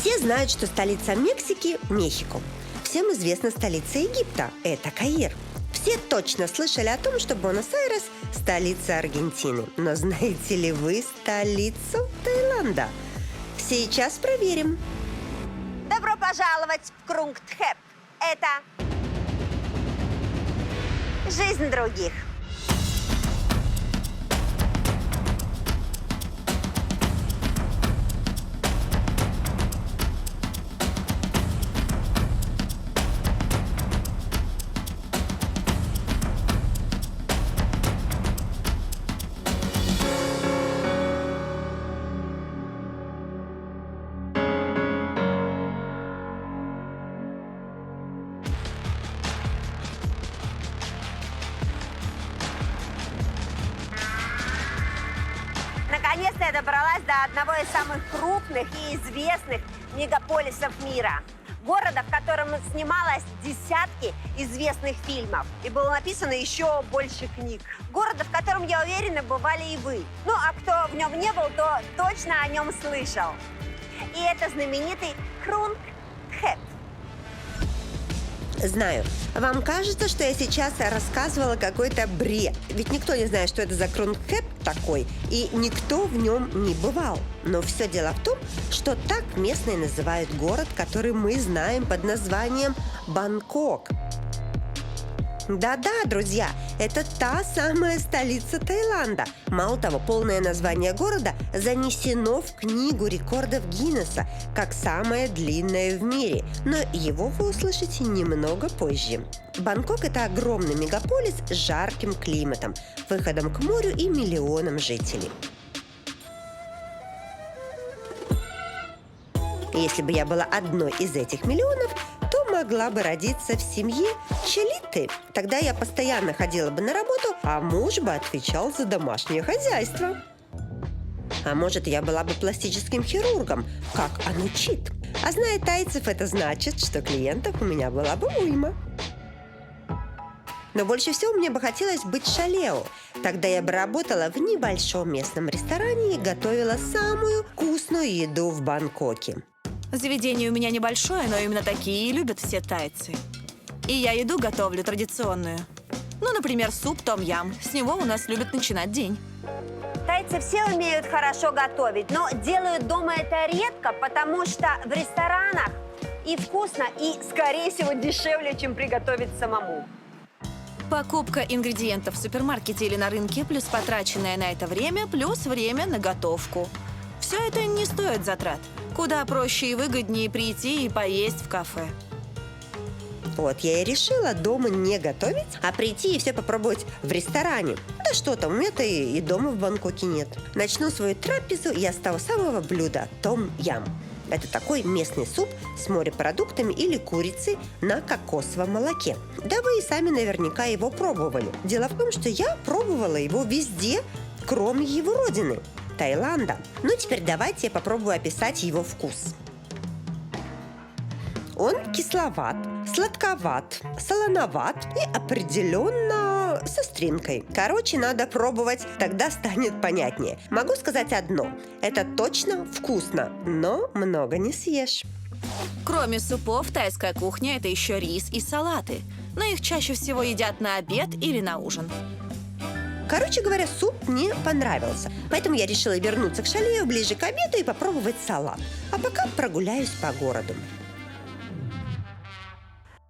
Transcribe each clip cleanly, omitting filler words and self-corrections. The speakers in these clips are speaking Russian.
Все знают, что столица Мексики – Мехико. Всем известна столица Египта – это Каир. Все точно слышали о том, что Буэнос-Айрес – столица Аргентины. Но знаете ли вы столицу Таиланда? Сейчас проверим. Добро пожаловать в Крунгтхэп. Это жизнь других. Наконец-то я добралась до одного из самых крупных и известных мегаполисов мира. Города, в котором снималось десятки известных фильмов. И было написано еще больше книг. Города, в котором, я уверена, бывали и вы. Ну, а кто в нем не был, то точно о нем слышал. И это знаменитый Крунгтхэп. Знаю, вам кажется, что я сейчас рассказывала какой-то бред. Ведь никто не знает, что это за Крунгтхэп такой, и никто в нем не бывал. Но все дело в том, что так местные называют город, который мы знаем под названием Бангкок. Да-да, друзья, это та самая столица Таиланда. Мало того, полное название города занесено в книгу рекордов Гиннесса как самое длинное в мире. Но его вы услышите немного позже. Бангкок – это огромный мегаполис с жарким климатом, выходом к морю и миллионам жителей. Если бы я была одной из этих миллионов, то могла бы родиться в семье Челиты. Тогда я постоянно ходила бы на работу, а муж бы отвечал за домашнее хозяйство. А может, я была бы пластическим хирургом, как Анучит. А зная тайцев, это значит, что клиентов у меня была бы уйма. Но больше всего мне бы хотелось быть шалео. Тогда я бы работала в небольшом местном ресторане и готовила самую вкусную еду в Бангкоке. Заведение у меня небольшое, но именно такие и любят все тайцы. И я еду готовлю традиционную. Ну, например, суп том-ям. С него у нас любят начинать день. Тайцы все умеют хорошо готовить, но делают дома это редко, потому что в ресторанах и вкусно, и, скорее всего, дешевле, чем приготовить самому. Покупка ингредиентов в супермаркете или на рынке, плюс потраченное на это время, плюс время на готовку. Все это не стоит затрат. Куда проще и выгоднее прийти и поесть в кафе. Вот я и решила дома не готовить, а прийти и все попробовать в ресторане. Да что там, у меня-то и дома в Бангкоке нет. Начну свою трапезу я с того самого блюда – том-ям. Это такой местный суп с морепродуктами или курицей на кокосовом молоке. Да вы и сами наверняка его пробовали. Дело в том, что я пробовала его везде, кроме его родины – Таиланда. Ну, теперь давайте я попробую описать его вкус. Он кисловат, сладковат, солоноват и определенно с остринкой. Короче, надо пробовать, тогда станет понятнее. Могу сказать одно. Это точно вкусно, но много не съешь. Кроме супов, тайская кухня – это еще рис и салаты. Но их чаще всего едят на обед или на ужин. Короче говоря, суп мне понравился. Поэтому я решила вернуться к шалею ближе к обеду и попробовать салат. А пока прогуляюсь по городу.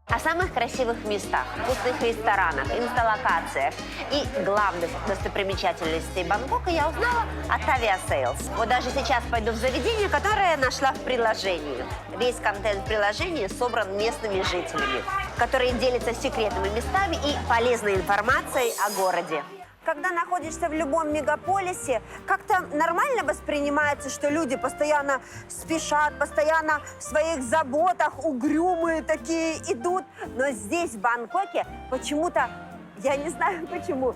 О самых красивых местах, вкусных ресторанах, инсталлокациях и главных достопримечательностей Бангкока я узнала от Aviasales. Вот даже сейчас пойду в заведение, которое я нашла в приложении. Весь контент приложения собран местными жителями, которые делятся секретными местами и полезной информацией о городе. Когда находишься в любом мегаполисе, как-то нормально воспринимается, что люди постоянно спешат, постоянно в своих заботах, угрюмые такие идут. Но здесь, в Бангкоке, почему-то, я не знаю почему,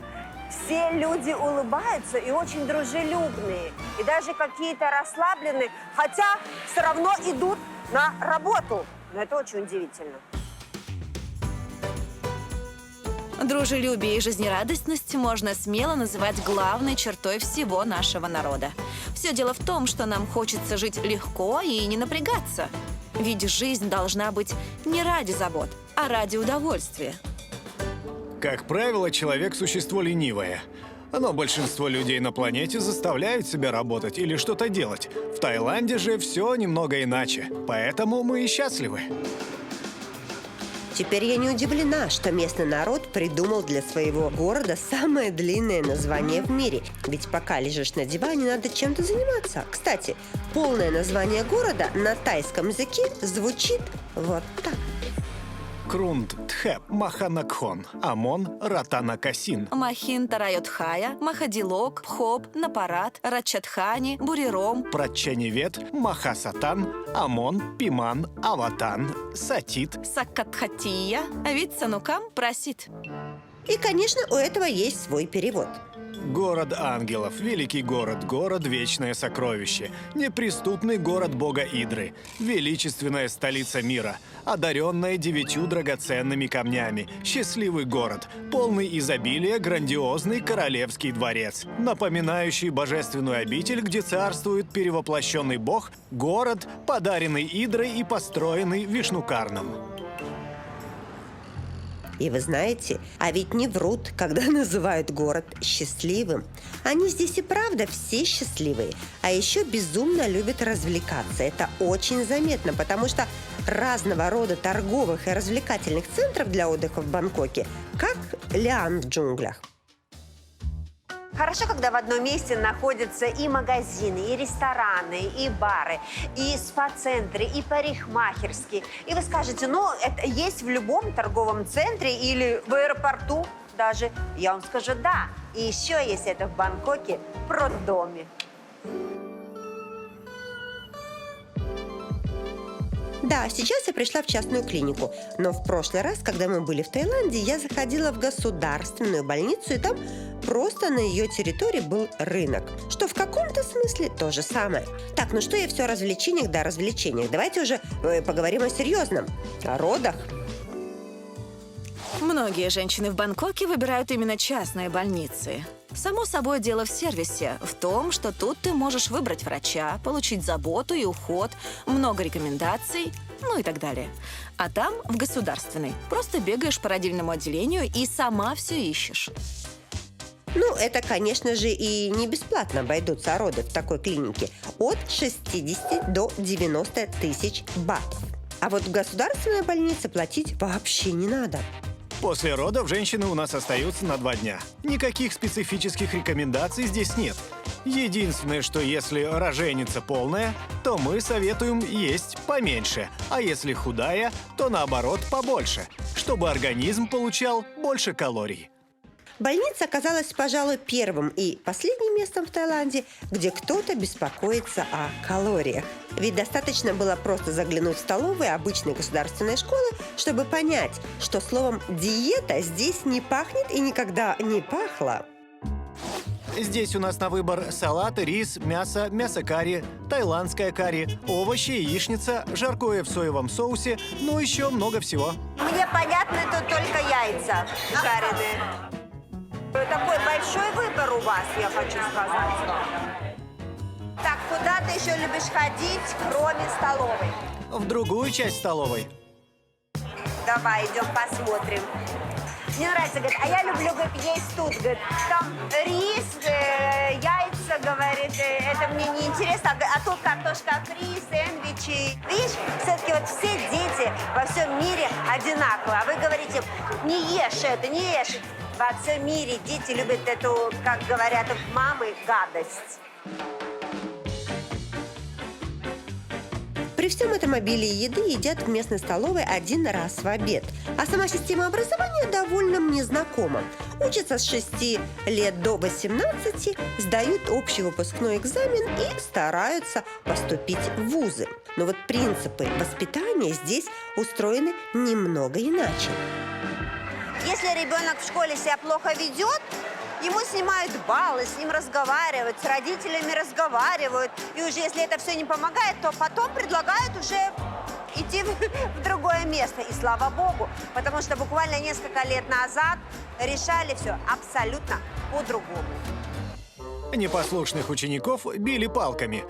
все люди улыбаются и очень дружелюбные. И даже какие-то расслабленные, хотя все равно идут на работу. Но это очень удивительно. Дружелюбие и жизнерадостность можно смело называть главной чертой всего нашего народа. Все Все дело в том, что нам хочется жить легко и не напрягаться. Ведь жизнь должна быть не ради забот, а ради удовольствия. Как правило, человек – существо ленивое. Но большинство людей на планете заставляют себя работать или что-то делать. В Таиланде же все немного иначе, поэтому мы и счастливы. Теперь я не удивлена, что местный народ придумал для своего города самое длинное название в мире. Ведь пока лежишь на диване, надо чем-то заниматься. Кстати, полное название города на тайском языке звучит вот так. Крунд Тхэп Маханакхон, Амон Ратанакасин. Махин Тарайотхая, Махадилок, Пхоп, Напарат, Рачатхани, Буриром. Пратчаневет, Махасатан, Амон, Пиман, Аватан, Сатит. Саккатхатия, Витсанукам просит. И, конечно, у этого есть свой перевод. Город ангелов, великий город, город вечное сокровище, неприступный город бога Идры, величественная столица мира, одаренная 9 драгоценными камнями, счастливый город, полный изобилия, грандиозный королевский дворец, напоминающий божественную обитель, где царствует перевоплощенный бог, город, подаренный Идрой и построенный Вишнукарном. И вы знаете, а ведь не врут, когда называют город счастливым. Они здесь и правда все счастливые, а еще безумно любят развлекаться. Это очень заметно, потому что разного рода торговых и развлекательных центров для отдыха в Бангкоке, как лиан в джунглях. Хорошо, когда в одном месте находятся и магазины, и рестораны, и бары, и спа-центры, и парикмахерские. И вы скажете, ну, это есть в любом торговом центре или в аэропорту даже. Я вам скажу, да. И еще есть это в Бангкоке, в роддоме. Да, сейчас я пришла в частную клинику, но в прошлый раз, когда мы были в Таиланде, я заходила в государственную больницу, и там просто на ее территории был рынок, что в каком-то смысле то же самое. Так, ну что я все о развлечениях, да о развлечениях. Давайте уже поговорим о серьезном, о родах. Многие женщины в Бангкоке выбирают именно частные больницы. Само собой, дело в сервисе, в том, что тут ты можешь выбрать врача, получить заботу и уход, много рекомендаций, ну и так далее. А там, в государственной, просто бегаешь по родильному отделению и сама все ищешь. Ну, это, конечно же, и не бесплатно обойдутся роды в такой клинике. От 60 до 90 тысяч батов. А вот в государственной больнице платить вообще не надо. После родов женщины у нас остаются на 2 дня. Никаких специфических рекомендаций здесь нет. Единственное, что если роженица полная, то мы советуем есть поменьше, а если худая, то наоборот побольше, чтобы организм получал больше калорий. Больница оказалась, пожалуй, первым и последним местом в Таиланде, где кто-то беспокоится о калориях. Ведь достаточно было просто заглянуть в столовую обычной государственной школы, чтобы понять, что словом «диета» здесь не пахнет и никогда не пахло. Здесь у нас на выбор салат, рис, мясо, мясо-карри, таиландское карри, овощи, яичница, жаркое в соевом соусе, ну еще много всего. Мне понятны тут только яйца жареные. Такой большой выбор у вас, я хочу сказать. Так, куда ты еще любишь ходить, кроме столовой? В другую часть столовой. Давай, идем посмотрим. Мне нравится, говорит, а я люблю, говорит, есть тут, говорит, там рис, яйца, говорит, это мне не интересно, а тут картошка фри, сэндвичи. Видишь, все-таки вот все дети во всем мире одинаковые, а вы говорите, не ешь это, не ешь. Во всем мире дети любят эту, как говорят мамы, гадость. При всем этом обилии еды едят в местной столовой 1 раз в обед. А сама система образования довольно мне знакома. Учатся с 6 лет до 18, сдают общий выпускной экзамен и стараются поступить в вузы. Но вот принципы воспитания здесь устроены немного иначе. Если ребенок в школе себя плохо ведет, ему снимают баллы, с ним разговаривают, с родителями разговаривают. И уже если это все не помогает, то потом предлагают уже идти в другое место. И слава богу, потому что буквально несколько лет назад решали все абсолютно по-другому. Непослушных учеников били палками.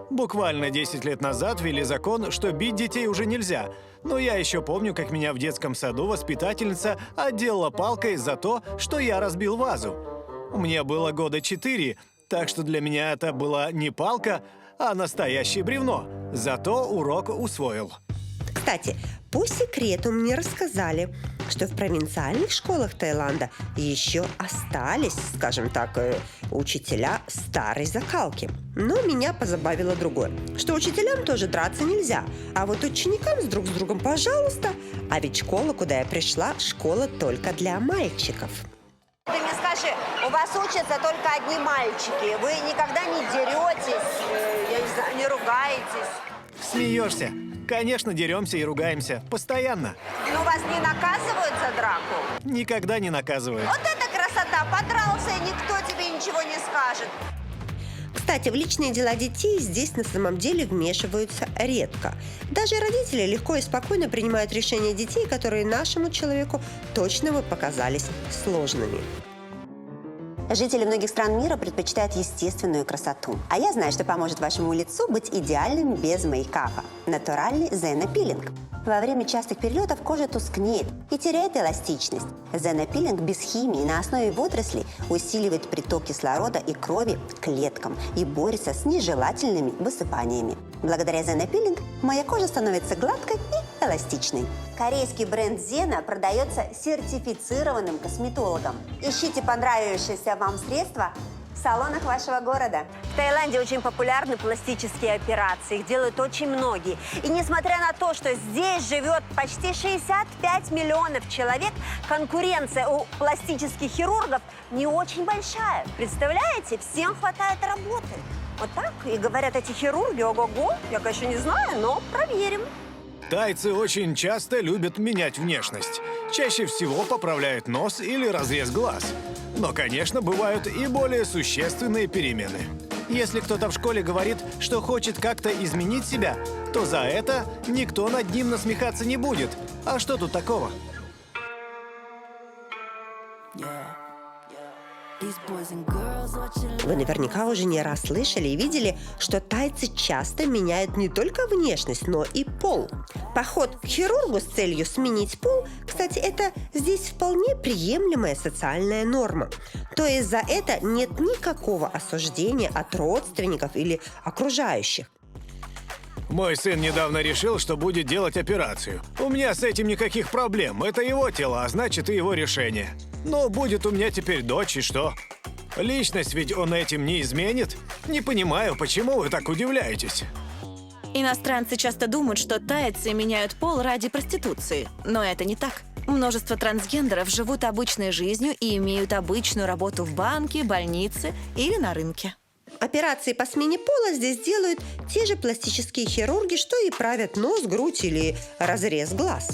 Буквально 10 лет назад ввели закон, что бить детей уже нельзя. Но я еще помню, как меня в детском саду воспитательница отделала палкой за то, что я разбил вазу. Мне было года 4, так что для меня это была не палка, а настоящее бревно. Зато урок усвоил. Кстати, по секрету мне рассказали, что в провинциальных школах Таиланда еще остались, скажем так, учителя старой закалки. Но меня позабавило другое, что учителям тоже драться нельзя, а вот ученикам друг с другом пожалуйста. А ведь школа, куда я пришла, школа только для мальчиков. Ты мне скажи, у вас учатся только одни мальчики. Вы никогда не деретесь, я не знаю, не ругаетесь. Смеешься? Конечно, деремся и ругаемся. Постоянно. Ну, вас не наказывают за драку? Никогда не наказывают. Вот это красота! Подрался, и никто тебе ничего не скажет. Кстати, в личные дела детей здесь на самом деле вмешиваются редко. Даже родители легко и спокойно принимают решения детей, которые нашему человеку точно бы показались сложными. Жители многих стран мира предпочитают естественную красоту. А я знаю, что поможет вашему лицу быть идеальным без мейкапа. Натуральный зенопилинг. Во время частых перелетов кожа тускнеет и теряет эластичность. Зенопилинг без химии на основе водорослей усиливает приток кислорода и крови к клеткам и борется с нежелательными высыпаниями. Благодаря зенопилинг моя кожа становится гладкой и эластичной. Корейский бренд Зена продается сертифицированным косметологом. Ищите понравившееся вам средство в салонах вашего города. В Таиланде очень популярны пластические операции. Их делают очень многие. И несмотря на то, что здесь живет почти 65 миллионов человек, конкуренция у пластических хирургов не очень большая. Представляете? Всем хватает работы. Вот так. И говорят эти хирурги, ого-го, я, конечно, не знаю, но проверим. Тайцы очень часто любят менять внешность. Чаще всего поправляют нос или разрез глаз. Но, конечно, бывают и более существенные перемены. Если кто-то в школе говорит, что хочет как-то изменить себя, то за это никто над ним насмехаться не будет. А что тут такого? Вы наверняка уже не раз слышали и видели, что тайцы часто меняют не только внешность, но и пол. Поход к хирургу с целью сменить пол, кстати, это здесь вполне приемлемая социальная норма. То есть за это нет никакого осуждения от родственников или окружающих. Мой сын недавно решил, что будет делать операцию. У меня с этим никаких проблем. Это его тело, а значит и его решение. Но будет у меня теперь дочь, и что? Личность ведь он этим не изменит? Не понимаю, почему вы так удивляетесь. Иностранцы часто думают, что тайцы меняют пол ради проституции. Но это не так. Множество трансгендеров живут обычной жизнью и имеют обычную работу в банке, больнице или на рынке. Операции по смене пола здесь делают те же пластические хирурги, что и правят нос, грудь или разрез глаз.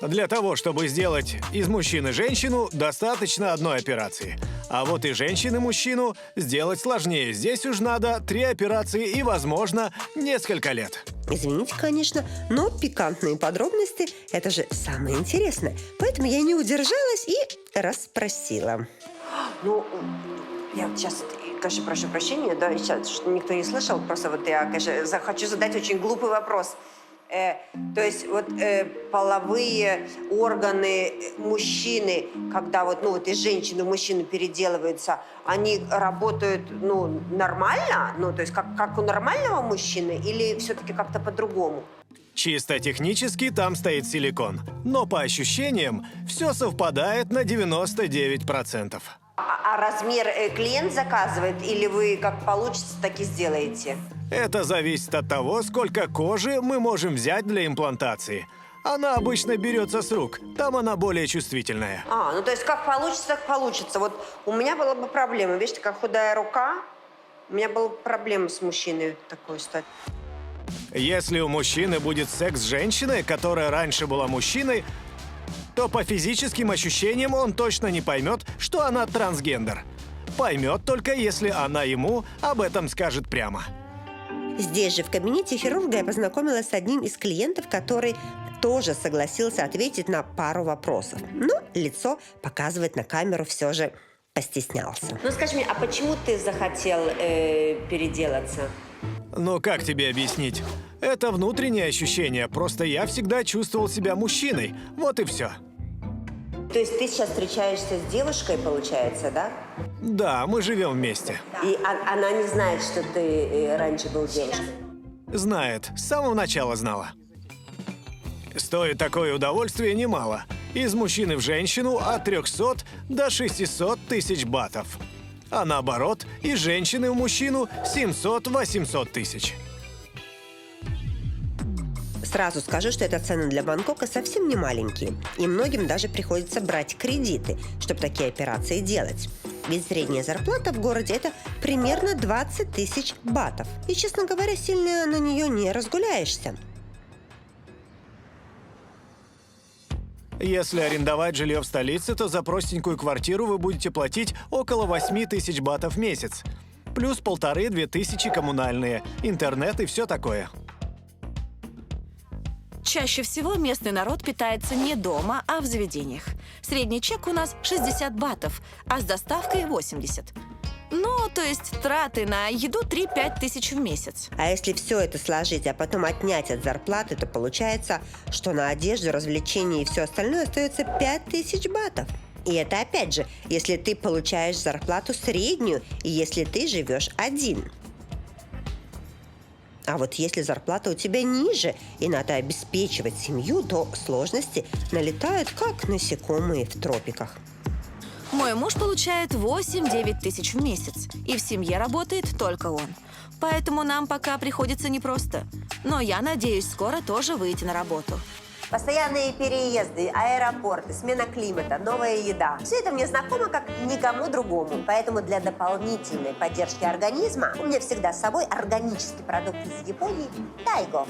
Для того, чтобы сделать из мужчины женщину, достаточно одной операции. А вот и женщины-мужчину сделать сложнее. Здесь уж надо 3 операции и, возможно, несколько лет. Извините, конечно, но пикантные подробности – это же самое интересное. Поэтому я не удержалась и расспросила. Ну, я вот сейчас, конечно, прошу прощения, да, сейчас что никто не слышал, просто вот я, конечно, хочу задать очень глупый вопрос. То есть вот половые органы мужчины, когда вот, ну, вот из женщины в мужчину переделываются, они работают, ну, нормально? Ну, то есть как у нормального мужчины или все-таки как-то по-другому? Чисто технически там стоит силикон. Но по ощущениям все совпадает на 99%. А размер клиент заказывает или вы как получится, так и сделаете? Это зависит от того, сколько кожи мы можем взять для имплантации. Она обычно берется с рук, там она более чувствительная. Ну то есть как получится, так получится. Вот у меня была бы проблема, видишь, такая худая рука, у меня была бы проблема с мужчиной такой стать. Если у мужчины будет секс с женщиной, которая раньше была мужчиной, то по физическим ощущениям он точно не поймет, что она трансгендер. Поймет только, если она ему об этом скажет прямо. Здесь же в кабинете хирурга я познакомилась с одним из клиентов, который тоже согласился ответить на пару вопросов. Но лицо показывать на камеру все же постеснялся. Ну скажи мне, а почему ты захотел переделаться? Ну, как тебе объяснить? Это внутреннее ощущение, просто я всегда чувствовал себя мужчиной. Вот и все. То есть ты сейчас встречаешься с девушкой, получается, да? Да, мы живем вместе. И она не знает, что ты раньше был девушкой? Знает, с самого начала знала. Стоит такое удовольствие немало. Из мужчины в женщину от 300 до 600 тысяч батов. А наоборот, из женщины в мужчину 700-800 тысяч. Сразу скажу, что это цены для Бангкока совсем не маленькие. И многим даже приходится брать кредиты, чтобы такие операции делать. Ведь средняя зарплата в городе – это примерно 20 тысяч батов. И, честно говоря, сильно на нее не разгуляешься. Если арендовать жилье в столице, то за простенькую квартиру вы будете платить около 8 тысяч батов в месяц. Плюс 1500-2 тысячи коммунальные, интернет и все такое. Чаще всего местный народ питается не дома, а в заведениях. Средний чек у нас 60 батов, а с доставкой 80. Ну, то есть траты на еду 3-5 тысяч в месяц. А если все это сложить, а потом отнять от зарплаты, то получается, что на одежду, развлечения и все остальное остается 5000 батов. И это опять же, если ты получаешь зарплату среднюю и если ты живешь один. А вот если зарплата у тебя ниже и надо обеспечивать семью, то сложности налетают, как насекомые в тропиках. Мой муж получает 8-9 тысяч в месяц, и в семье работает только он. Поэтому нам пока приходится непросто. Но я надеюсь скоро тоже выйти на работу. Постоянные переезды, аэропорты, смена климата, новая еда. Все это мне знакомо как никому другому. Поэтому для дополнительной поддержки организма у меня всегда с собой органический продукт из Японии – Дайго.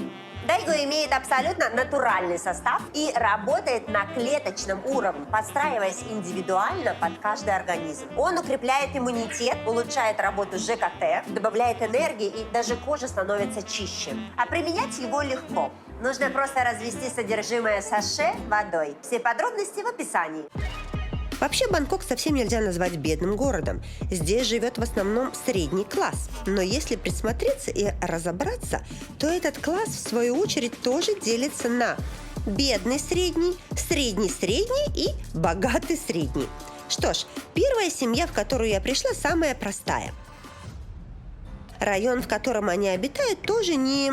Дайго имеет абсолютно натуральный состав и работает на клеточном уровне, подстраиваясь индивидуально под каждый организм. Он укрепляет иммунитет, улучшает работу ЖКТ, добавляет энергии и даже кожа становится чище. А применять его легко. Нужно просто развести содержимое саше водой. Все подробности в описании. Вообще, Бангкок совсем нельзя назвать бедным городом. Здесь живет в основном средний класс. Но если присмотреться и разобраться, то этот класс, в свою очередь, тоже делится на бедный средний, средний средний и богатый средний. Что ж, первая семья, в которую я пришла, самая простая. Район, в котором они обитают, тоже не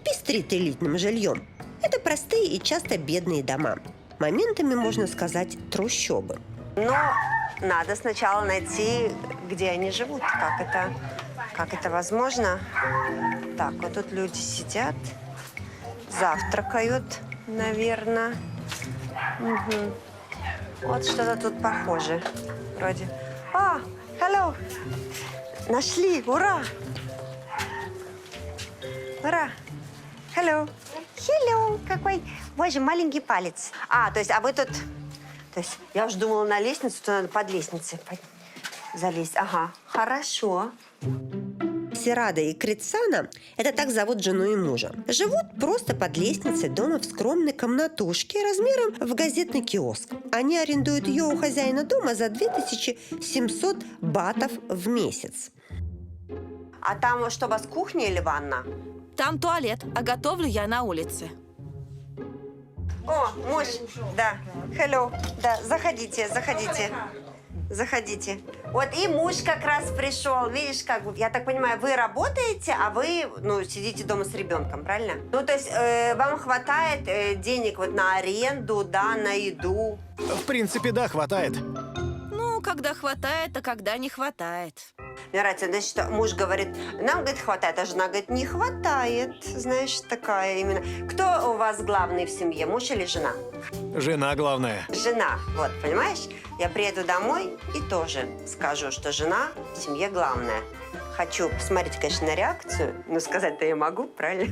пестрит элитным жильем. Это простые и часто бедные дома. Моментами, можно сказать, трущобы. Но надо сначала найти, где они живут, как это возможно. Так, вот тут люди сидят, завтракают, наверное. Угу. Вот что-то тут похоже, вроде. Hello! Нашли, ура! Ура! Hello! Hello! Какой, боже, маленький палец. То есть, а вы тут... То есть я уже думала на лестницу, то надо под лестницей залезть. Ага, хорошо. Сирада и Критсана – это так зовут жену и мужа. Живут просто под лестницей дома в скромной комнатушке размером в газетный киоск. Они арендуют ее у хозяина дома за 2700 батов в месяц. А там что, у вас кухня или ванна? Там туалет, а готовлю я на улице. О, муж, да, hello, да, заходите. Вот и муж как раз пришел, видишь, как бы, я так понимаю, вы работаете, а вы, сидите дома с ребенком, правильно? Ну, то есть вам хватает денег вот на аренду, да, на еду? В принципе, да, хватает. Ну, когда хватает, а когда не хватает. Мне нравится, значит, что муж говорит, нам, говорит, хватает, а жена говорит, не хватает. Знаешь, такая именно. Кто у вас главный в семье, муж или жена? Жена главная. Жена, вот, понимаешь? Я приеду домой и тоже скажу, что жена в семье главная. Хочу посмотреть, конечно, на реакцию, но сказать-то я могу, правильно?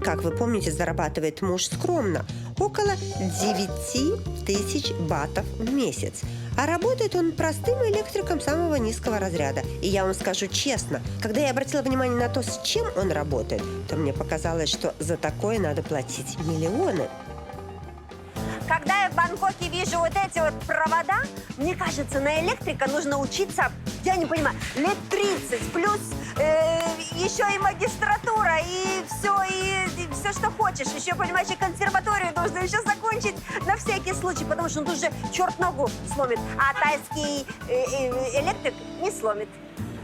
Как вы помните, зарабатывает муж скромно – около 9000 батов в месяц. А работает он простым электриком самого низкого разряда. И я вам скажу честно, когда я обратила внимание на то, с чем он работает, то мне показалось, что за такое надо платить миллионы. когда я в Бангкоке вижу вот эти вот провода, мне кажется, на электрика нужно учиться, я не понимаю, лет 30, плюс еще и магистратура, и все, что хочешь. Еще, понимаешь, и консерваторию нужно еще закончить на всякий случай, потому что он тут же черт ногу сломит, а тайский электрик не сломит.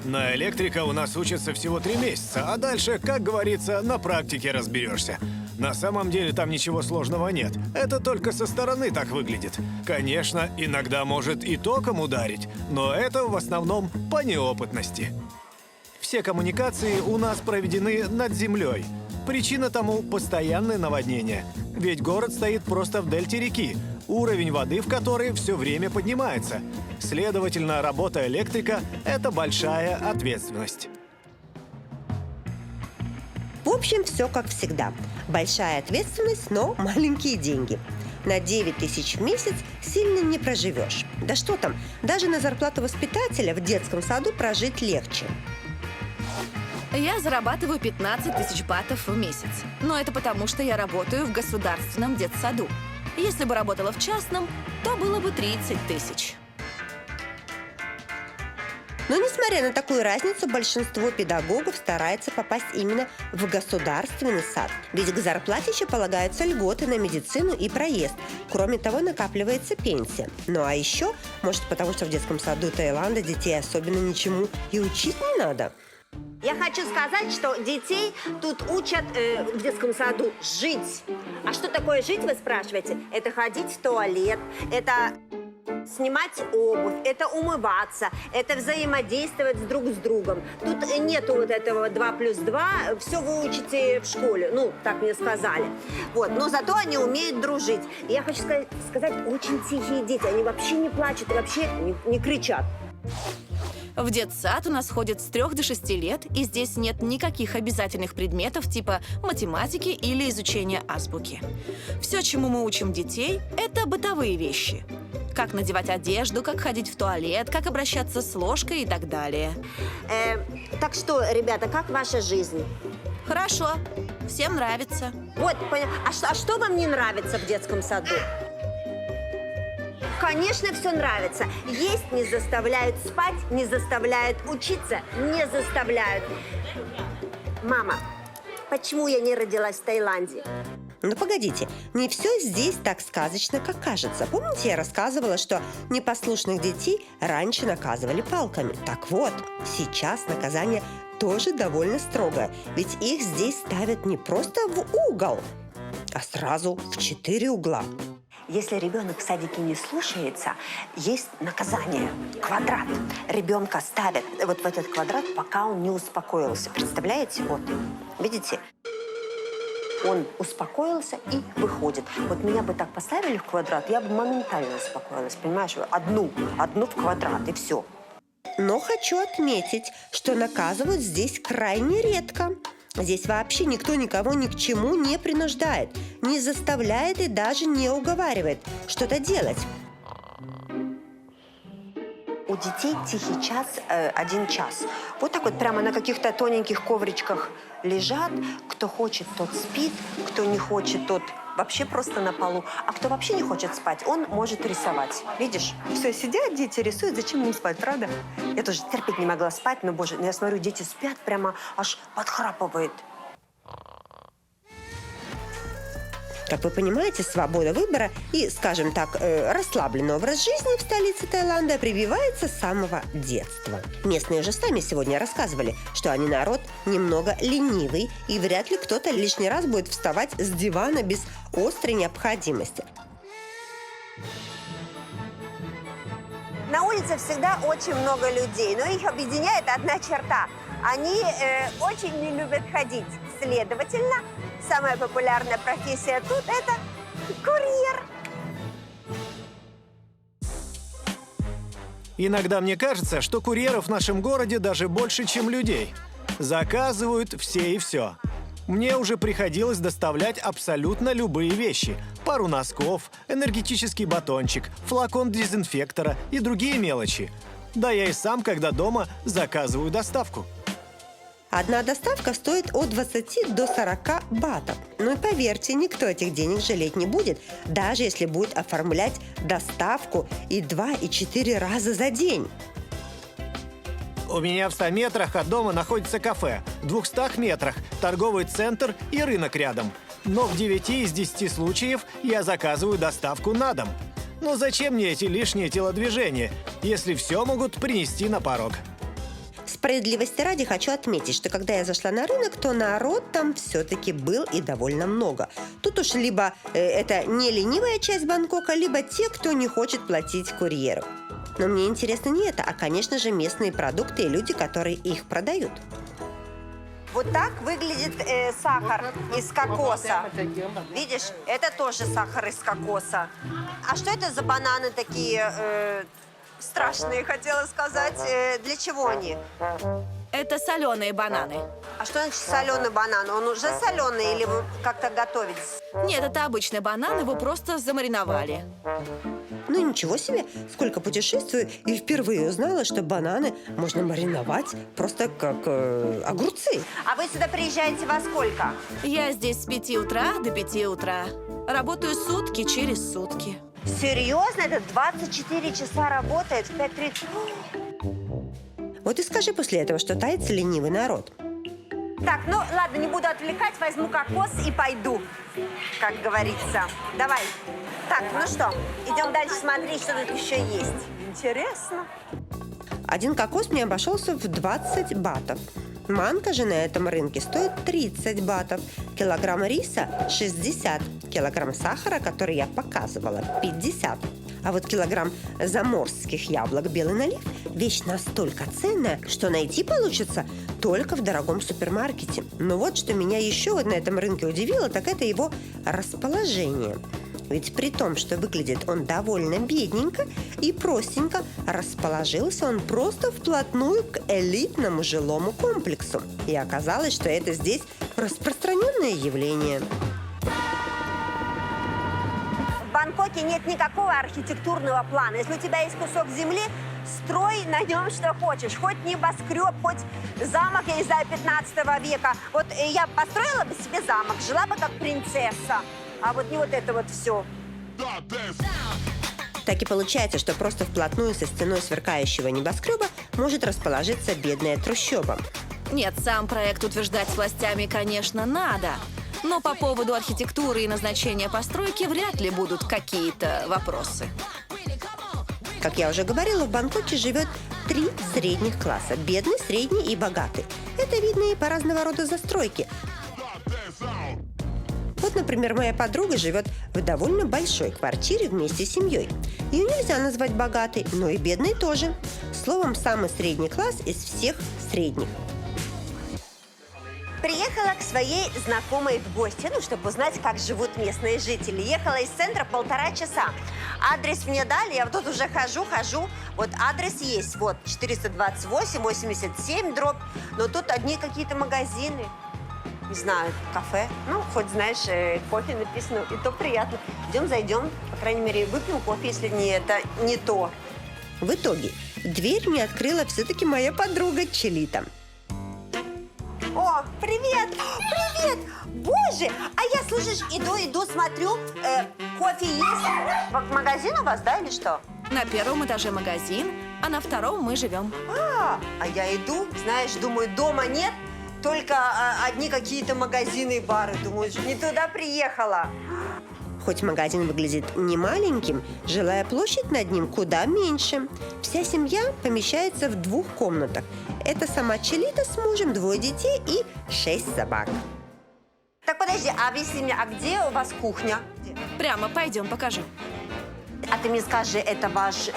На электрика у нас учатся всего 3 месяца, а дальше, как говорится, на практике разберешься. На самом деле там ничего сложного нет. Это только со стороны так выглядит. Конечно, иногда может и током ударить, но это в основном по неопытности. Все коммуникации у нас проведены над землей. Причина тому – постоянное наводнение. Ведь город стоит просто в дельте реки, уровень воды в которой все время поднимается. Следовательно, работа электрика – это большая ответственность. В общем, все как всегда. Большая ответственность, но маленькие деньги. На 9 тысяч в месяц сильно не проживешь. Да что там, даже на зарплату воспитателя в детском саду прожить легче. Я зарабатываю 15 тысяч батов в месяц. Но это потому, что я работаю в государственном детсаду. Если бы работала в частном, то было бы 30 тысяч. Но несмотря на такую разницу, большинство педагогов старается попасть именно в государственный сад. Ведь к зарплате еще полагаются льготы на медицину и проезд. Кроме того, накапливается пенсия. Ну а еще, может, потому что в детском саду Таиланда детей особенно ничему и учить не надо. Я хочу сказать, что детей тут учат в детском саду жить. А что такое жить, вы спрашиваете? Это ходить в туалет, это снимать обувь, это умываться, это взаимодействовать друг с другом. Тут нету вот этого 2+2, все вы учите в школе, ну, так мне сказали. Вот, но зато они умеют дружить. И я хочу сказать, очень тихие дети, они вообще не плачут, вообще не кричат. В детсад у нас ходят с 3 до 6 лет, и здесь нет никаких обязательных предметов типа математики или изучения азбуки. Все, чему мы учим детей, это бытовые вещи. Как надевать одежду, как ходить в туалет, как обращаться с ложкой и так далее. Так что, ребята, как ваша жизнь? Хорошо, всем нравится. Вот, а что вам не нравится в детском саду? Конечно, все нравится. Есть не заставляют, спать не заставляют, учиться не заставляют. Мама, почему я не родилась в Таиланде? Ну погодите, не все здесь так сказочно, как кажется. Помните, я рассказывала, что непослушных детей раньше наказывали палками? Так вот, сейчас наказание тоже довольно строгое. Ведь их здесь ставят не просто в угол, а сразу в 4 угла. Если ребенок в садике не слушается, есть наказание. Квадрат. Ребенка ставят вот в этот квадрат, пока он не успокоился. Представляете? Вот, видите? Он успокоился и выходит. Вот меня бы так поставили в квадрат, я бы моментально успокоилась, понимаешь? Одну в квадрат, и все. Но хочу отметить, что наказывают здесь крайне редко. Здесь вообще никто никого ни к чему не принуждает, не заставляет и даже не уговаривает что-то делать. У детей тихий час 1 час. Вот так вот прямо на каких-то тоненьких ковричках лежат. Кто хочет, тот спит, кто не хочет, тот вообще просто на полу. А кто вообще не хочет спать, он может рисовать. Видишь? Все, сидят дети, рисуют. Зачем им спать, правда? Я тоже терпеть не могла спать, но, боже, я смотрю, дети спят, прямо аж подхрапывает. Как вы понимаете, свобода выбора и, скажем так, расслабленный образ жизни в столице Таиланда прививается с самого детства. Местные уже сами сегодня рассказывали, что они народ немного ленивый, и вряд ли кто-то лишний раз будет вставать с дивана без острой необходимости. На улице всегда очень много людей, но их объединяет одна черта. Они очень не любят ходить. Следовательно, самая популярная профессия тут – это курьер. Иногда мне кажется, что курьеров в нашем городе даже больше, чем людей. Заказывают все и все. Мне уже приходилось доставлять абсолютно любые вещи. Пару носков, энергетический батончик, флакон дезинфектора и другие мелочи. Да я и сам, когда дома, заказываю доставку. Одна доставка стоит от 20 до 40 батов. Ну и поверьте, никто этих денег жалеть не будет, даже если будет оформлять доставку и 2, и 4 раза за день. У меня в 100 метрах от дома находится кафе, в 200 метрах торговый центр и рынок рядом. Но в 9 из 10 случаев я заказываю доставку на дом. Но зачем мне эти лишние телодвижения, если все могут принести на порог? Справедливости ради хочу отметить, что когда я зашла на рынок, то народ там все-таки был и довольно много. Тут уж либо это не ленивая часть Бангкока, либо те, кто не хочет платить курьеру. Но мне интересно не это, а, конечно же, местные продукты и люди, которые их продают. Вот так выглядит сахар из кокоса. Видишь, это тоже сахар из кокоса. А что это за бананы такие страшные, хотела сказать? Для чего они? Это соленые бананы. А что значит соленый банан? Он уже соленый или вы как-то готовите? Нет, это обычный банан, его просто замариновали. Ну ничего себе, сколько путешествую и впервые узнала, что бананы можно мариновать просто как огурцы. А вы сюда приезжаете во сколько? Я здесь с 5 утра до 5 утра. Работаю сутки через сутки. Серьезно? Это 24 часа работает в 5:30? Вот и скажи после этого, что тайцы ленивый народ. Так, ну ладно, не буду отвлекать, возьму кокос и пойду, как говорится. Давай. Так, ну что, идем дальше смотреть, что тут еще есть. Интересно. Один кокос мне обошелся в 20 батов. Манка же на этом рынке стоит 30 батов. Килограмм риса – 60. Килограмм сахара, который я показывала – 50. А вот килограмм заморских яблок «Белый налив» – вещь настолько ценная, что найти получится только в дорогом супермаркете. Но вот что меня еще вот на этом рынке удивило, так это его расположение. Ведь при том, что выглядит он довольно бедненько и простенько, расположился он просто вплотную к элитному жилому комплексу. И оказалось, что это здесь распространенное явление. В Бангкоке нет никакого архитектурного плана. Если у тебя есть кусок земли, строй на нем что хочешь. Хоть небоскреб, хоть замок, я не знаю, 15 века. Вот я построила бы себе замок, жила бы как принцесса. А вот не вот это вот все. Так и получается, что просто вплотную со стеной сверкающего небоскреба может расположиться бедная трущоба. Нет, сам проект утверждать с властями, конечно, надо. Но по поводу архитектуры и назначения постройки вряд ли будут какие-то вопросы. Как я уже говорила, в Бангкоке живет 3 средних класса – бедный, средний и богатый. Это видно и по разного рода застройке. Вот, например, моя подруга живет в довольно большой квартире вместе с семьей. Ее нельзя назвать богатой, но и бедной тоже. Словом, самый средний класс из всех средних. Приехала к своей знакомой в гости, чтобы узнать, как живут местные жители. Ехала из центра 1,5 часа. Адрес мне дали, я вот тут уже хожу. Вот адрес есть, вот, 428-87 дробь. Но тут одни какие-то магазины. Не знаю, кафе. Ну, хоть, знаешь, кофе написано, и то приятно. Идем, зайдем, по крайней мере, выпьем кофе, если не то. В итоге дверь мне открыла все-таки моя подруга Челита. О, привет! Привет! Боже! А я, слушаешь, иду, смотрю, кофе есть. Магазин у вас, да, или что? На 1-м этаже магазин, а на 2-м мы живем. А я иду, знаешь, думаю, дома нет. Только одни какие-то магазины и бары. Думаю, не туда приехала. Хоть магазин выглядит не маленьким, жилая площадь над ним куда меньше. Вся семья помещается в 2 комнатах. Это сама Челита с мужем, 2 детей и 6 собак. Так, подожди, объясни мне, а где у вас кухня? Прямо пойдем, покажу. А ты мне скажи, это ваш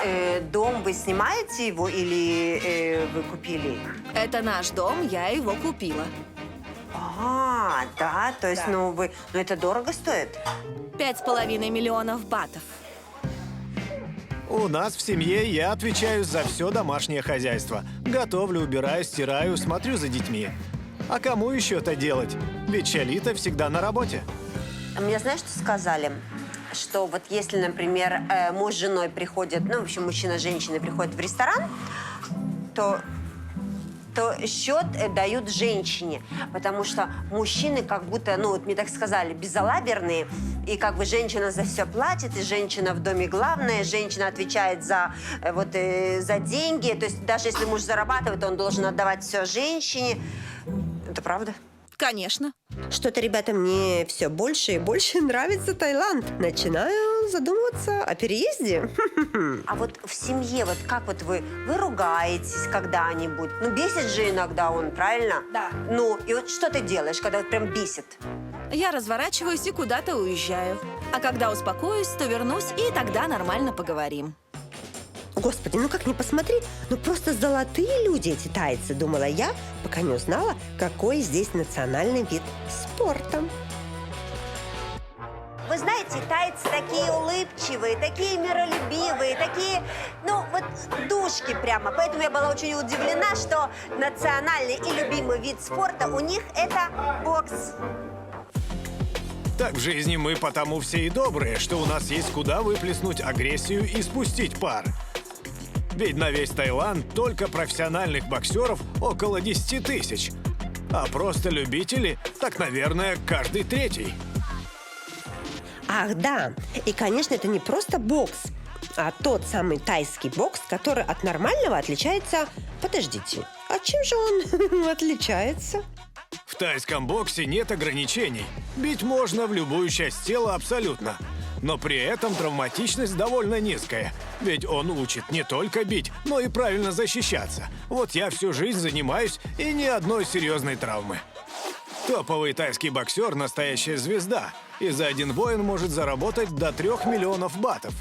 дом, вы снимаете его или вы купили? Это наш дом, я его купила. Да, то есть, ну это дорого стоит? 5,5 миллионов батов. У нас в семье я отвечаю за все домашнее хозяйство. Готовлю, убираю, стираю, смотрю за детьми. А кому еще это делать? Ведь Чалита всегда на работе. Мне знаешь, что сказали? Что вот если, например, муж с женой приходят, ну, в общем, мужчина с женщиной приходят в ресторан, то что счет дают женщине, потому что мужчины как будто, ну вот мне так сказали, безалаберные, и как бы женщина за все платит, и женщина в доме главная, женщина отвечает за за деньги, то есть даже если муж зарабатывает, он должен отдавать все женщине. Это правда? Конечно. Что-то, ребята, мне все больше и больше нравится Таиланд. Начинаю задумываться о переезде. А вот в семье, вот как вот вы ругаетесь когда-нибудь? Ну, бесит же иногда он, правильно? Да. Ну, и вот что ты делаешь, когда вот прям бесит? Я разворачиваюсь и куда-то уезжаю. А когда успокоюсь, то вернусь, и тогда нормально поговорим. Господи, ну как ни посмотри, ну просто золотые люди эти тайцы, думала я, пока не узнала, какой здесь национальный вид спорта. Вы знаете, тайцы такие улыбчивые, такие миролюбивые, такие, ну, вот душки прямо. Поэтому я была очень удивлена, что национальный и любимый вид спорта у них это бокс. Так в жизни мы потому все и добрые, что у нас есть куда выплеснуть агрессию и спустить пар. Ведь на весь Таиланд только профессиональных боксеров около 10 тысяч. А просто любители, так, наверное, каждый третий. Ах, да, и, конечно, это не просто бокс, а тот самый тайский бокс, который от нормального отличается... Подождите, а чем же он отличается? В тайском боксе нет ограничений. Бить можно в любую часть тела абсолютно. Но при этом травматичность довольно низкая. Ведь он учит не только бить, но и правильно защищаться. Вот я всю жизнь занимаюсь, и ни одной серьезной травмы. Топовый тайский боксер – настоящая звезда. И за один бой он может заработать до 3 миллионов батов.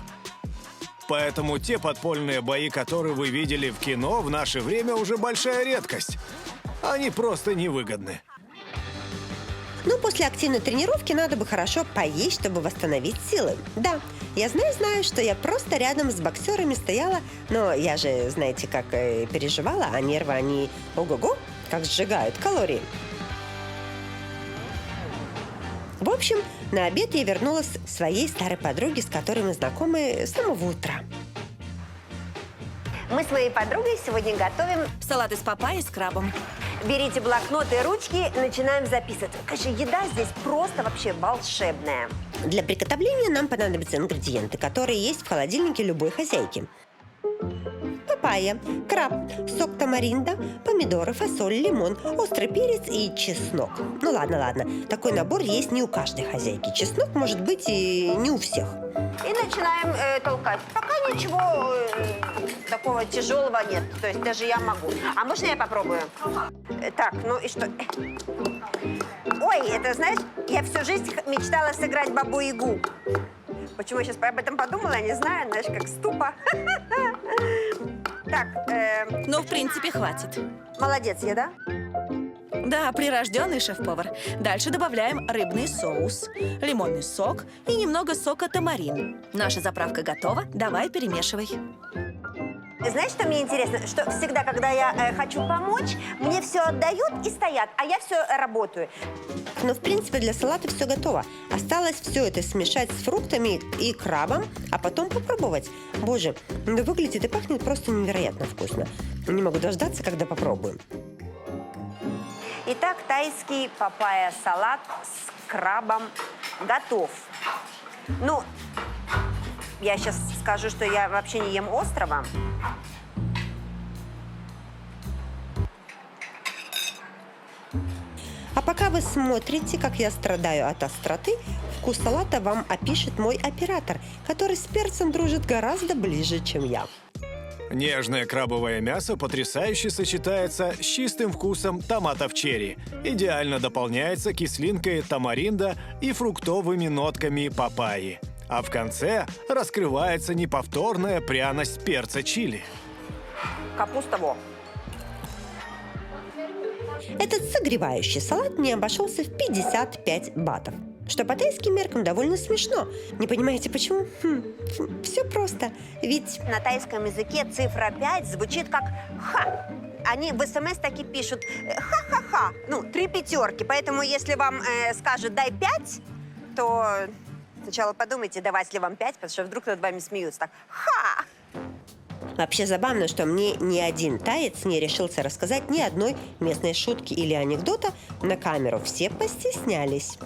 Поэтому те подпольные бои, которые вы видели в кино, в наше время уже большая редкость. Они просто невыгодны. Ну, после активной тренировки надо бы хорошо поесть, чтобы восстановить силы. Да, я знаю, что я просто рядом с боксерами стояла, но я же, знаете, как переживала, а нервы, они ого-го, как сжигают калории. В общем, на обед я вернулась к своей старой подруге, с которой мы знакомы с самого утра. Мы с моей подругой сегодня готовим. Салат из папайи с крабом. Берите блокноты и ручки, начинаем записывать. Конечно, еда здесь просто вообще волшебная. Для приготовления нам понадобятся ингредиенты, которые есть в холодильнике любой хозяйки. Папайя, краб, сок тамаринда, помидоры, фасоль, лимон, острый перец и чеснок. Ну ладно, такой набор есть не у каждой хозяйки. Чеснок может быть и не у всех. И начинаем толкать. Пока ничего такого тяжелого нет. То есть даже я могу. А можно я попробую? Так, ну и что? Ой, это, знаешь, я всю жизнь мечтала сыграть Бабу-Ягу. Почему я сейчас об этом подумала, я не знаю, знаешь, как ступа. Так, Но, в принципе, хватит. молодец я, да? Да, прирожденный шеф-повар. Дальше добавляем рыбный соус, лимонный сок и немного сока тамарин. Наша заправка готова. Давай перемешивай. Знаешь, что мне интересно? Что всегда, когда я хочу помочь, мне все отдают и стоят, а я все работаю. Но, в принципе, для салата все готово. Осталось все это смешать с фруктами и крабом, а потом попробовать. Боже, ну выглядит и пахнет просто невероятно вкусно. Не могу дождаться, когда попробуем. Итак, тайский папайя-салат с крабом готов. Ну, я сейчас скажу, что я вообще не ем острого. А пока вы смотрите, как я страдаю от остроты, вкус салата вам опишет мой оператор, который с перцем дружит гораздо ближе, чем я. Нежное крабовое мясо потрясающе сочетается с чистым вкусом томатов черри. Идеально дополняется кислинкой тамаринда и фруктовыми нотками папайи. А в конце раскрывается неповторная пряность перца чили. Капуста во. Этот согревающий салат мне обошелся в 55 батов. Что по тайским меркам довольно смешно. Не понимаете, почему? Все просто. Ведь На тайском языке цифра 5 звучит как «ха». Они в СМС таки пишут «ха-ха-ха». Ну, 3 пятерки. Поэтому если вам скажут «дай 5», то сначала подумайте, давать ли вам 5, потому что вдруг над вами смеются. Так «ха». Вообще забавно, что мне ни один таец не решился рассказать ни одной местной шутки или анекдота на камеру. Все постеснялись.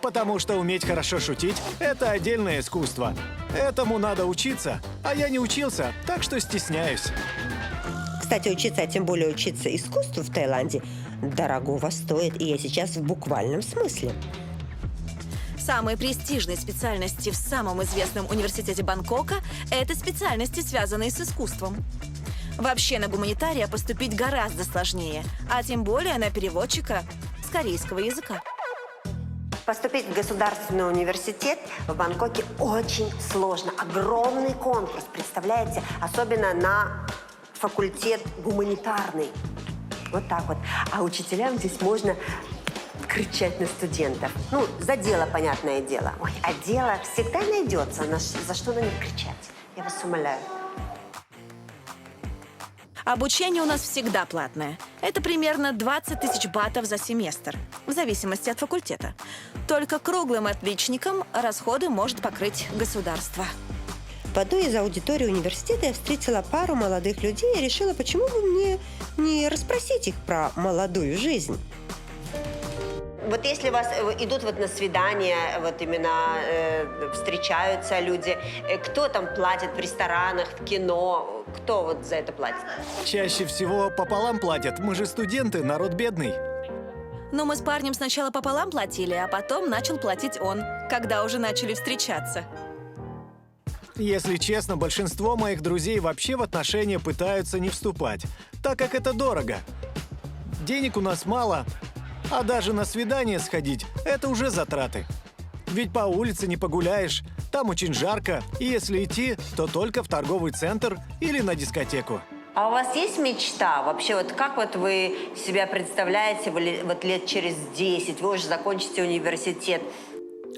Потому что уметь хорошо шутить – это отдельное искусство. Этому надо учиться, а я не учился, так что стесняюсь. Кстати, учиться, а тем более учиться искусству в Таиланде, дорогого стоит, и я сейчас в буквальном смысле. Самые престижные специальности в самом известном университете Бангкока – это специальности, связанные с искусством. Вообще на гуманитария поступить гораздо сложнее, а тем более на переводчика с корейского языка. Поступить в государственный университет в Бангкоке очень сложно. Огромный конкурс, представляете? Особенно на факультет гуманитарный. Вот так вот. А учителям здесь можно кричать на студентов. Ну, за дело, понятное дело. Ой, а дело всегда найдется, за что на них кричать. Я вас умоляю. Обучение у нас всегда платное. Это примерно 20 тысяч батов за семестр, в зависимости от факультета. Только круглым отличникам расходы может покрыть государство. В одной из аудиторий университета я встретила пару молодых людей и решила, почему бы мне не расспросить их про молодую жизнь. Вот если вас идут вот на свидание, вот именно встречаются люди, кто там платит в ресторанах, в кино, кто вот за это платит? Чаще всего пополам платят. Мы же студенты, народ бедный. Но мы с парнем сначала пополам платили, а потом начал платить он, когда уже начали встречаться. Если честно, большинство моих друзей вообще в отношения пытаются не вступать, так как это дорого. Денег у нас мало, а даже на свидание сходить – это уже затраты. Ведь по улице не погуляешь, там очень жарко, и если идти, то только в торговый центр или на дискотеку. А у вас есть мечта? Вообще, вот как вот вы себя представляете вот лет через 10, вы уже закончите университет?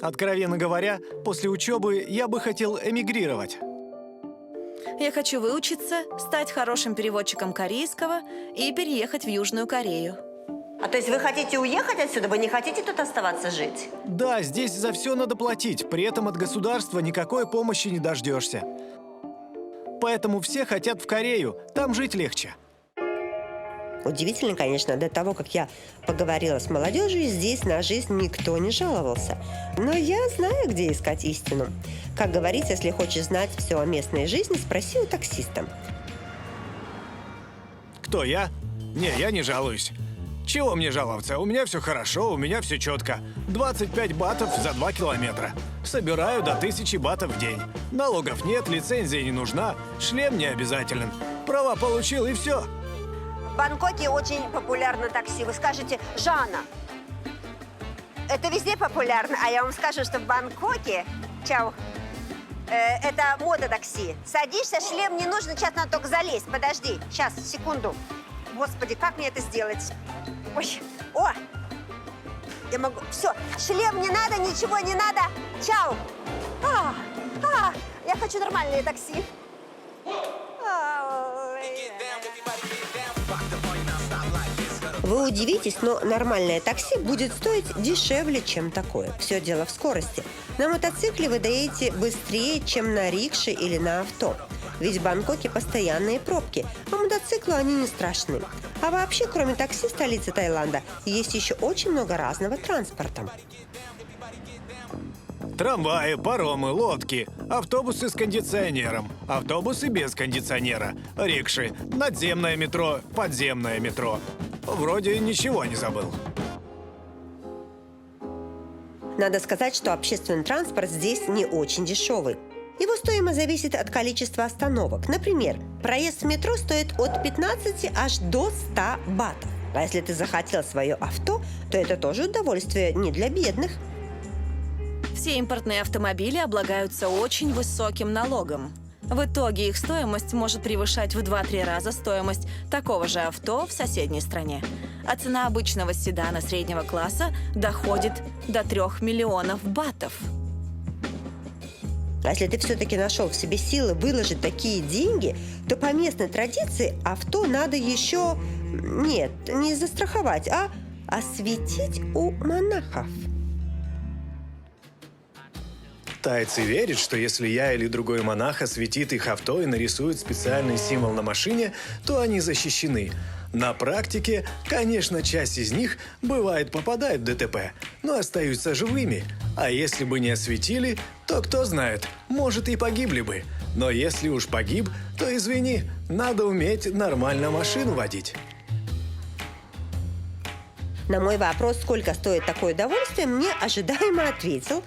Откровенно говоря, после учебы я бы хотел эмигрировать. Я хочу выучиться, стать хорошим переводчиком корейского и переехать в Южную Корею. А то есть вы хотите уехать отсюда, вы не хотите тут оставаться жить? Да, здесь за все надо платить, при этом от государства никакой помощи не дождешься. Поэтому все хотят в Корею, там жить легче. Удивительно, конечно, до того, как я поговорила с молодежью, здесь на жизнь никто не жаловался. Но я знаю, где искать истину. Как говорится, если хочешь знать все о местной жизни, спроси у таксиста. Кто я? Не, я не жалуюсь. Чего мне жаловаться? У меня все хорошо, у меня все четко. 25 батов за 2 километра. Собираю до 1000 батов в день. Налогов нет, лицензия не нужна, шлем не обязателен. Права получил и все. В Бангкоке очень популярно такси. Вы скажете, Жанна, это везде популярно, а я вам скажу, что в Бангкоке, чау, это мода такси. Садишься, шлем не нужно, сейчас надо только залезть. Подожди, сейчас, секунду. Господи, как мне это сделать? Ой, о, я могу, все, шлем не надо, ничего не надо. Чау. Я хочу нормальное такси. Вы удивитесь, но нормальное такси будет стоить дешевле, чем такое. Все дело в скорости. На мотоцикле вы доедете быстрее, чем на рикше или на авто. Ведь в Бангкоке постоянные пробки, а мотоциклу они не страшны. А вообще, кроме такси столицы Таиланда, есть еще очень много разного транспорта. Трамваи, паромы, лодки, автобусы с кондиционером, автобусы без кондиционера, рикши, надземное метро, подземное метро. Вроде ничего не забыл. Надо сказать, что общественный транспорт здесь не очень дешевый. Его стоимость зависит от количества остановок. Например, проезд в метро стоит от 15 аж до 100 батов. А если ты захотел свое авто, то это тоже удовольствие не для бедных. Все импортные автомобили облагаются очень высоким налогом. В итоге их стоимость может превышать в 2-3 раза стоимость такого же авто в соседней стране. А цена обычного седана среднего класса доходит до 3 миллионов батов. А если ты все-таки нашел в себе силы выложить такие деньги, то по местной традиции авто надо еще... Нет, не застраховать, а осветить у монахов. Тайцы верят, что если я или другой монах осветит их авто и нарисует специальный символ на машине, то они защищены. На практике, конечно, часть из них, бывает, попадает в ДТП, но остаются живыми. А если бы не осветили, то кто знает, может и погибли бы. Но если уж погиб, то извини, надо уметь нормально машину водить. На мой вопрос, сколько стоит такое удовольствие, мне ожидаемо ответил,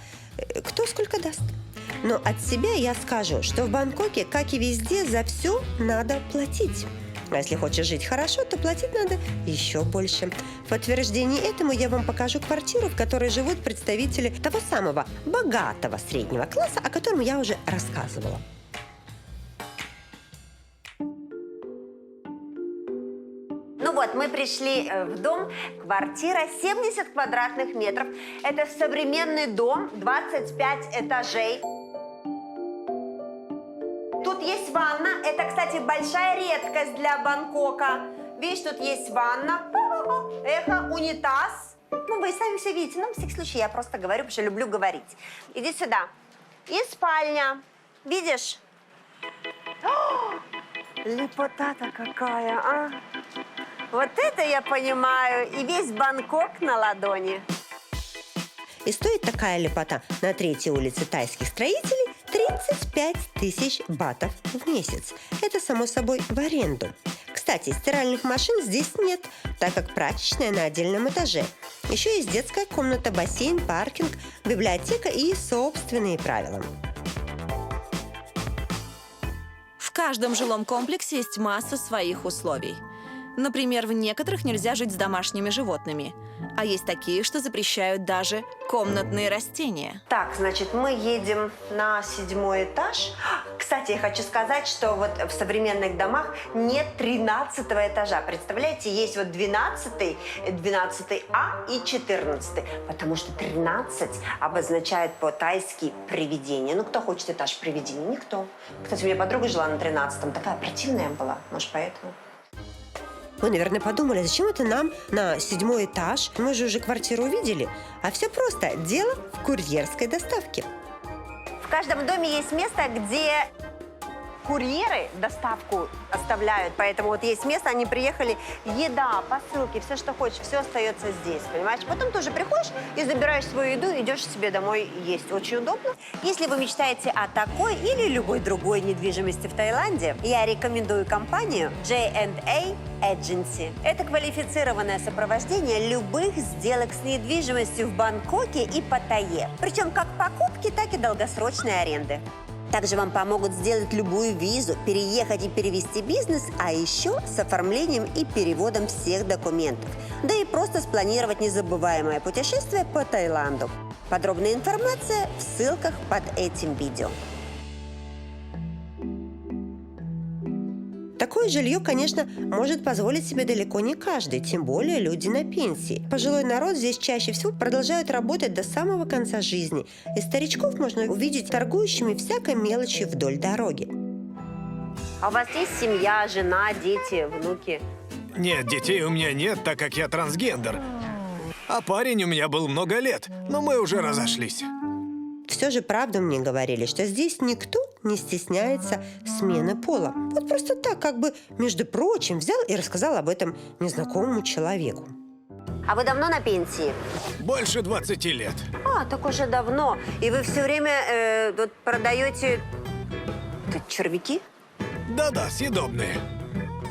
кто сколько даст. Но от себя я скажу, что в Бангкоке, как и везде, за все надо платить. А если хочешь жить хорошо, то платить надо еще больше. В подтверждение этому я вам покажу квартиру, в которой живут представители того самого богатого среднего класса, о котором я уже рассказывала. Ну вот, мы пришли в дом, квартира 70 квадратных метров. Это современный дом, 25 этажей. Тут есть ванна. Это, кстати, большая редкость для Бангкока. Видишь, тут есть ванна. Эхо, унитаз. Ну, вы сами все видите. Ну, в всяком случае, я просто говорю, потому что люблю говорить. Иди сюда. И спальня. Видишь? Лепота-то какая, а? Вот это я понимаю. И весь Бангкок на ладони. И стоит такая лепота на 3-й улице тайских строителей 35 тысяч батов в месяц. Это, само собой, в аренду. Кстати, стиральных машин здесь нет, так как прачечная на отдельном этаже. Еще есть детская комната, бассейн, паркинг, библиотека и собственные правила. В каждом жилом комплексе есть масса своих условий. Например, в некоторых нельзя жить с домашними животными. А есть такие, что запрещают даже комнатные растения. Так, значит, мы едем на 7-й этаж. Кстати, я хочу сказать, что вот в современных домах нет 13-го этажа. Представляете, есть вот 12-й, 12А и 14-й. Потому что 13 обозначает по-тайски привидение. Ну, кто хочет этаж привидения? Никто. Кстати, у меня подруга жила на 13-м. Такая противная была. Может, поэтому... Вы, наверное, подумали, зачем это нам на 7-й этаж? Мы же уже квартиру увидели. А все просто. Дело в курьерской доставке. В каждом доме есть место, где курьеры доставку оставляют. Поэтому вот есть место, они приехали, еда, посылки, все, что хочешь, все остается здесь, понимаешь? Потом ты уже приходишь и забираешь свою еду, идешь себе домой есть. Очень удобно. Если вы мечтаете о такой или любой другой недвижимости в Таиланде, я рекомендую компанию J&A Agency. Это квалифицированное сопровождение любых сделок с недвижимостью в Бангкоке и Паттайе. Причем как покупки, так и долгосрочной аренды. Также вам помогут сделать любую визу, переехать и перевести бизнес, а еще с оформлением и переводом всех документов. Да и просто спланировать незабываемое путешествие по Таиланду. Подробная информация в ссылках под этим видео. Такое жилье, конечно, может позволить себе далеко не каждый, тем более люди на пенсии. Пожилой народ здесь чаще всего продолжают работать до самого конца жизни. И старичков можно увидеть торгующими всякой мелочью вдоль дороги. А у вас есть семья, жена, дети, внуки? Нет, детей у меня нет, так как я трансгендер. А парень у меня был много лет, но мы уже разошлись. Все же правду мне говорили, что здесь никто не стесняется смены пола. Вот просто так, как бы, между прочим, взял и рассказал об этом незнакомому человеку. А вы давно на пенсии? Больше 20 лет. А, так уже давно. И вы все время вот продаете червяки? Да-да, съедобные.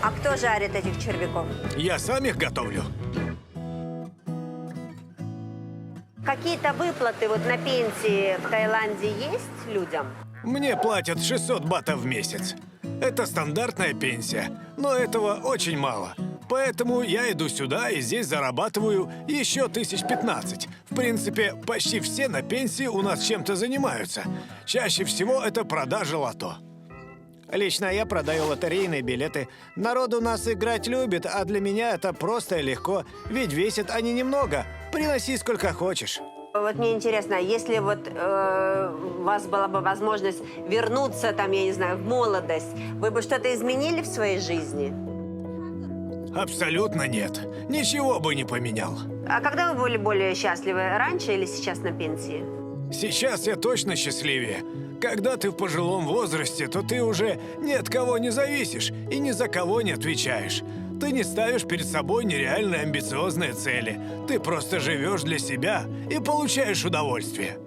А кто жарит этих червяков? Я сам их готовлю. Какие-то выплаты вот на пенсии в Таиланде есть людям? Мне платят 600 батов в месяц. Это стандартная пенсия, но этого очень мало. Поэтому я иду сюда и здесь зарабатываю еще 1015. В принципе, почти все на пенсии у нас чем-то занимаются. Чаще всего это продажа лото. Лично я продаю лотерейные билеты. Народ у нас играть любит, а для меня это просто и легко. Ведь весят они немного. Приноси сколько хочешь. Вот мне интересно, если вот у вас была бы возможность вернуться, там, я не знаю, в молодость, вы бы что-то изменили в своей жизни? Абсолютно нет. Ничего бы не поменял. А когда вы были более счастливы, раньше или сейчас на пенсии? Сейчас я точно счастливее. Когда ты в пожилом возрасте, то ты уже ни от кого не зависишь и ни за кого не отвечаешь. Ты не ставишь перед собой нереальные амбициозные цели. Ты просто живешь для себя и получаешь удовольствие.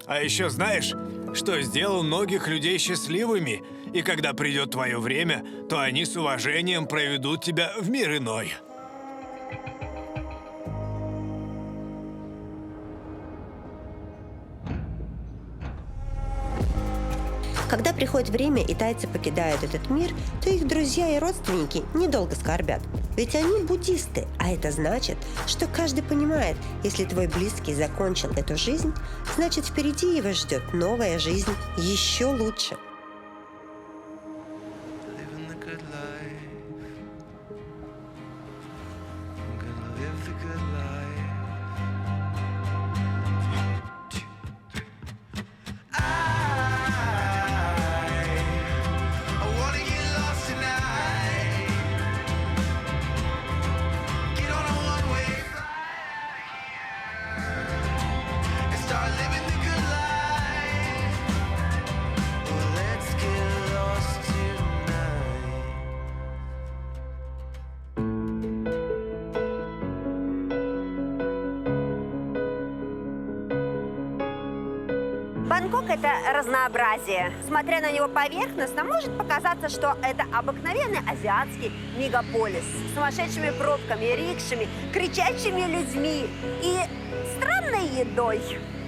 А еще знаешь, что сделал многих людей счастливыми, и когда придет твое время, то они с уважением проведут тебя в мир иной. Когда приходит время и тайцы покидают этот мир, то их друзья и родственники недолго скорбят. Ведь они буддисты, а это значит, что каждый понимает, если твой близкий закончил эту жизнь, значит впереди его ждет новая жизнь еще лучше. Living the good life. I'm gonna live the good life. I wanna get lost tonight. Get on a one-way flight and start living the good life. Well, let's get lost tonight. Бангкок – это разнообразие. Смотря на него поверхностно, может показаться, что это обыкновенный азиатский мегаполис с сумасшедшими пробками, рикшами, кричащими людьми и странной едой.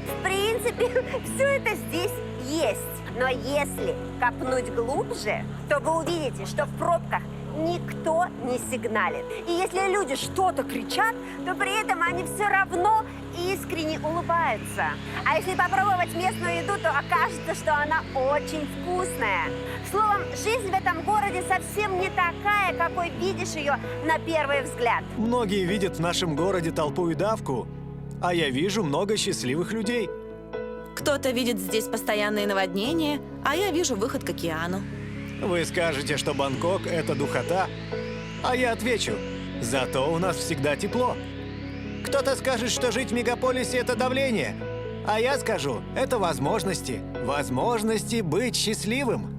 В принципе, все это здесь есть. Но если копнуть глубже, то вы увидите, что в пробках никто не сигналит. И если люди что-то кричат, то при этом они все равно искренне улыбаются. А если попробовать местную еду, то окажется, что она очень вкусная. Словом, жизнь в этом городе совсем не такая, какой видишь ее на первый взгляд. Многие видят в нашем городе толпу и давку, а я вижу много счастливых людей. Кто-то видит здесь постоянные наводнения, а я вижу выход к океану. Вы скажете, что Бангкок – это духота, а я отвечу – зато у нас всегда тепло. Кто-то скажет, что жить в мегаполисе – это давление, а я скажу – это возможности. Возможности быть счастливым.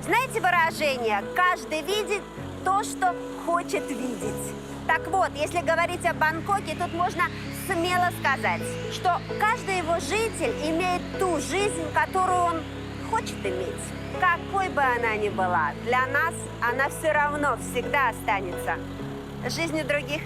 Знаете выражение «каждый видит то, что хочет видеть»? Так вот, если говорить о Бангкоке, тут можно смело сказать, что каждый его житель имеет ту жизнь, которую он хочет иметь. Какой бы она ни была, для нас она все равно всегда останется жизнью других.